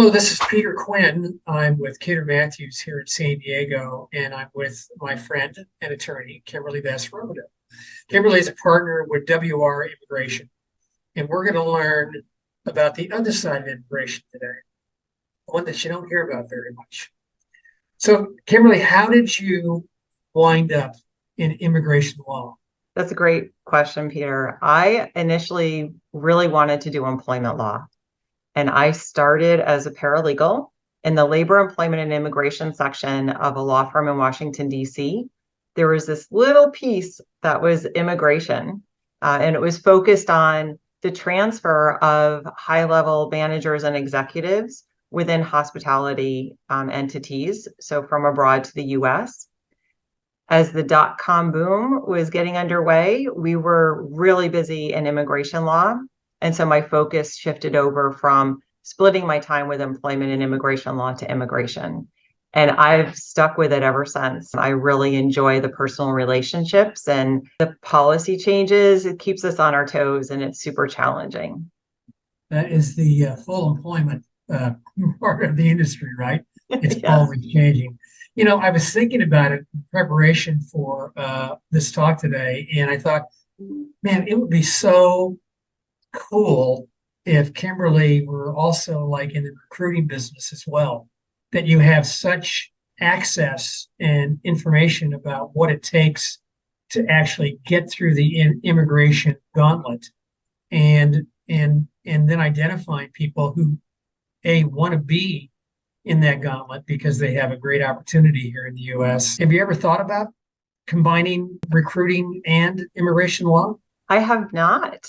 Hello, this is Peter Quinn. I'm with Cater Matthews here in San Diego, and I'm with my friend and attorney, Kimberley Robidoux. Kimberley is a partner with WR Immigration, and we're going to learn about the other side of immigration today, one that you don't hear about very much. So, Kimberley, how did you wind up in immigration law? That's a great question, Peter. I initially really wanted to do employment law, and I started as a paralegal in the labor, employment, and immigration section of a law firm in Washington, D.C. There was this little piece that was immigration, and it was focused on the transfer of high-level managers and executives within hospitality entities, so from abroad to the U.S. As the dot-com boom was getting underway, we were really busy in immigration law. And so my focus shifted over from splitting my time with employment and immigration law to immigration. And I've stuck with it ever since. I really enjoy the personal relationships and the policy changes. It keeps us on our toes and it's super challenging. That is the full employment part of the industry, right? It's Yes. always changing. I was thinking about it in preparation for this talk today, and I thought, man, it would be so cool if Kimberly were also like in the recruiting business as well, that you have such access and information about what it takes to actually get through the immigration gauntlet and then identifying people who want to be in that gauntlet because they have a great opportunity here in the US. Have you ever thought about combining recruiting and immigration law? I have not.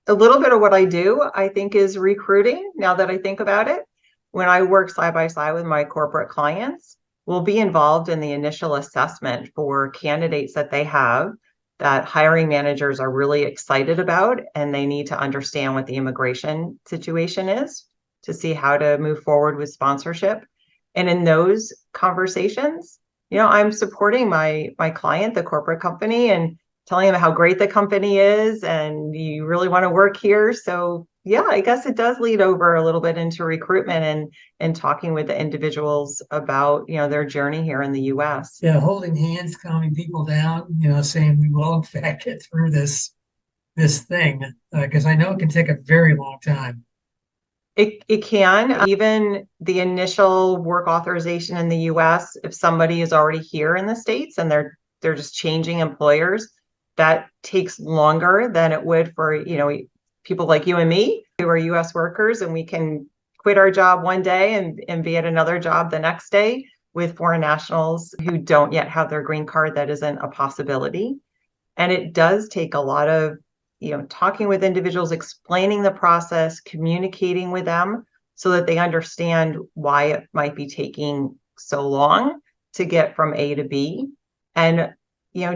A little bit of what I do, I think, is recruiting. Now that I think about it, when I work side by side with my corporate clients, we'll be involved in the initial assessment for candidates that they have that hiring managers are really excited about, and they need to understand what the immigration situation is to see how to move forward with sponsorship. And in those conversations, I'm supporting my client, the corporate company, and telling them how great the company is and you really want to work here. So yeah, I guess it does lead over a little bit into recruitment and talking with the individuals about, their journey here in the US. Yeah, holding hands, calming people down, saying we will in fact get through this thing because I know it can take a very long time. It can, even the initial work authorization in the US, if somebody is already here in the States and they're just changing employers, that takes longer than it would for, people like you and me who are US workers, and we can quit our job one day and be at another job the next day. With foreign nationals who don't yet have their green card, that isn't a possibility. And it does take a lot of, talking with individuals, explaining the process, communicating with them so that they understand why it might be taking so long to get from A to B. And,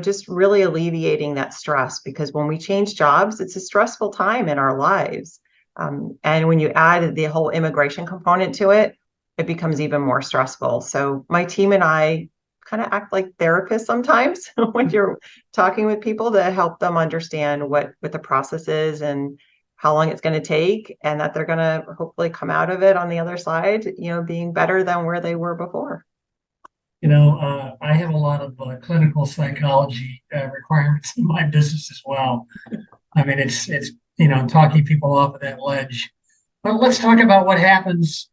just really alleviating that stress, because when we change jobs, it's a stressful time in our lives. And when you add the whole immigration component to it, it becomes even more stressful. So my team and I kind of act like therapists sometimes when you're talking with people to help them understand what the process is and how long it's going to take, and that they're going to hopefully come out of it on the other side, being better than where they were before. I have a lot of clinical psychology requirements in my business as well. I mean, it's talking people off of that ledge. But let's talk about what happens,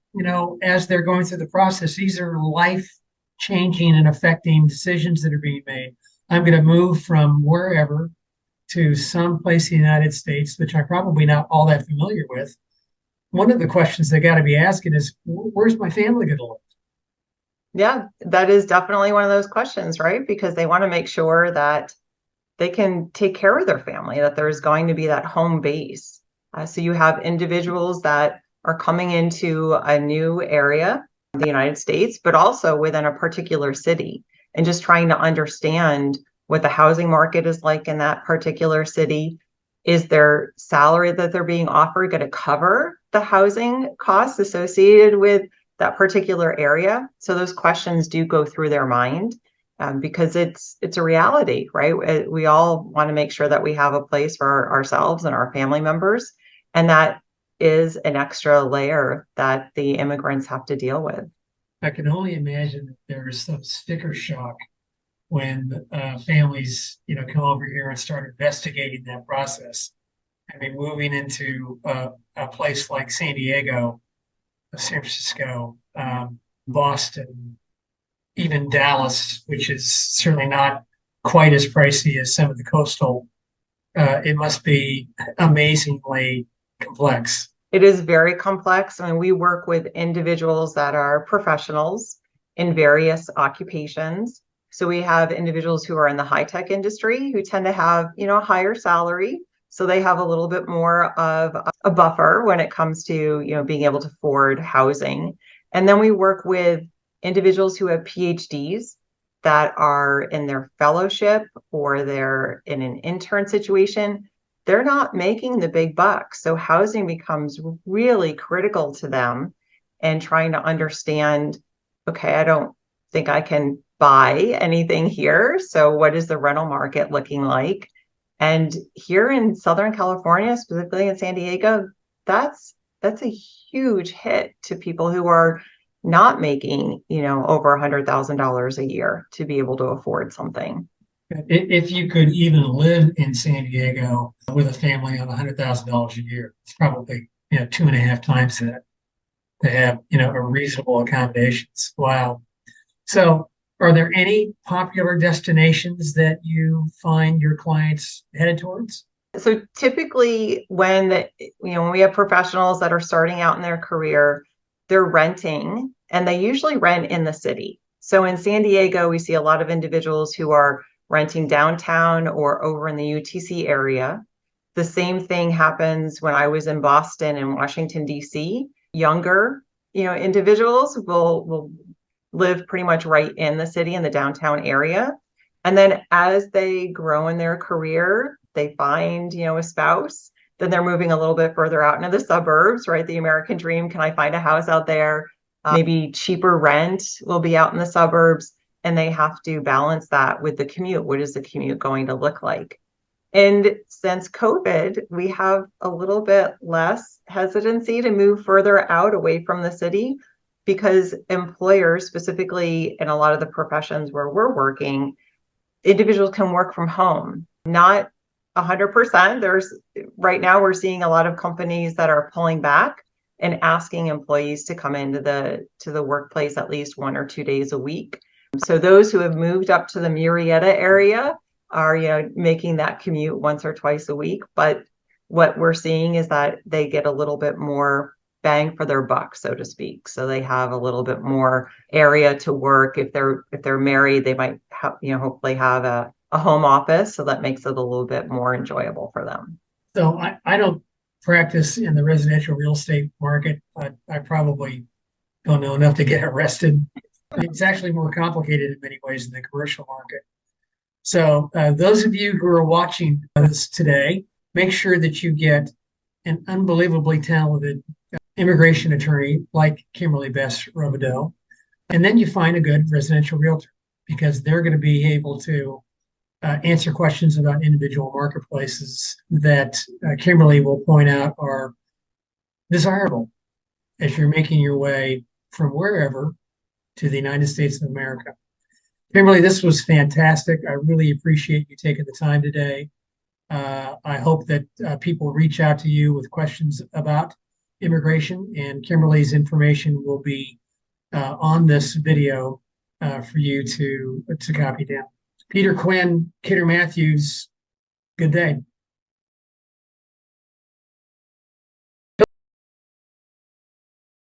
as they're going through the process. These are life changing and affecting decisions that are being made. I'm going to move from wherever to some place in the United States, which I'm probably not all that familiar with. One of the questions they got to be asking is, where's my family going to live? Yeah, that is definitely one of those questions, right? Because they want to make sure that they can take care of their family, that there's going to be that home base. So you have individuals that are coming into a new area, the United States, but also within a particular city, and just trying to understand what the housing market is like in that particular city. Is their salary that they're being offered going to cover the housing costs associated with that particular area? So those questions do go through their mind, because it's a reality, right? We all want to make sure that we have a place for ourselves and our family members, and that is an extra layer that the immigrants have to deal with. I can only imagine that there's some sticker shock when families, come over here and start investigating that process. I mean, moving into a place like San Diego, San Francisco, Boston, even Dallas, which is certainly not quite as pricey as some of the coastal. It must be amazingly complex. It is very complex. I mean, we work with individuals that are professionals in various occupations. So we have individuals who are in the high tech industry who tend to have, a higher salary. So they have a little bit more of a buffer when it comes to, being able to afford housing. And then we work with individuals who have PhDs that are in their fellowship or they're in an intern situation. They're not making the big bucks. So housing becomes really critical to them and trying to understand, okay, I don't think I can buy anything here. So what is the rental market looking like? And here in Southern California, specifically in San Diego, that's a huge hit to people who are not making, over $100,000 a year to be able to afford something. If you could even live in San Diego with a family on $100,000 a year, it's probably, two and a half times that to have, a reasonable accommodations. Wow. So are there any popular destinations that you find your clients headed towards? So typically when we have professionals that are starting out in their career, they're renting and they usually rent in the city. So in San Diego, we see a lot of individuals who are renting downtown or over in the UTC area. The same thing happens when I was in Boston and Washington, D.C. Younger, individuals will live pretty much right in the city in the downtown area. And then as they grow in their career, they find, a spouse, then they're moving a little bit further out into the suburbs, right? The American dream. Can I find a house out there? Maybe cheaper rent will be out in the suburbs, and they have to balance that with the commute. What is the commute going to look like? And since COVID, we have a little bit less hesitancy to move further out away from the city because employers, specifically in a lot of the professions where we're working, individuals can work from home. Not 100%. Right now we're seeing a lot of companies that are pulling back and asking employees to come into the workplace at least 1 or 2 days a week. So those who have moved up to the Murrieta area are, making that commute once or twice a week. But what we're seeing is that they get a little bit more bang for their buck, so to speak. So they have a little bit more area to work. If they're married, they might hopefully have a home office. So that makes it a little bit more enjoyable for them. So I don't practice in the residential real estate market, but I probably don't know enough to get arrested. It's actually more complicated in many ways than the commercial market. So those of you who are watching this today, make sure that you get an unbelievably talented immigration attorney like Kimberley Best Robidoux, and then you find a good residential realtor because they're going to be able to answer questions about individual marketplaces that Kimberley will point out are desirable as you're making your way from wherever to the United States of America. Kimberley, this was fantastic. I really appreciate you taking the time today. I hope that people reach out to you with questions about immigration, and Kimberley's information will be on this video for you to copy down. Peter Quinn, Kidder Matthews, good day.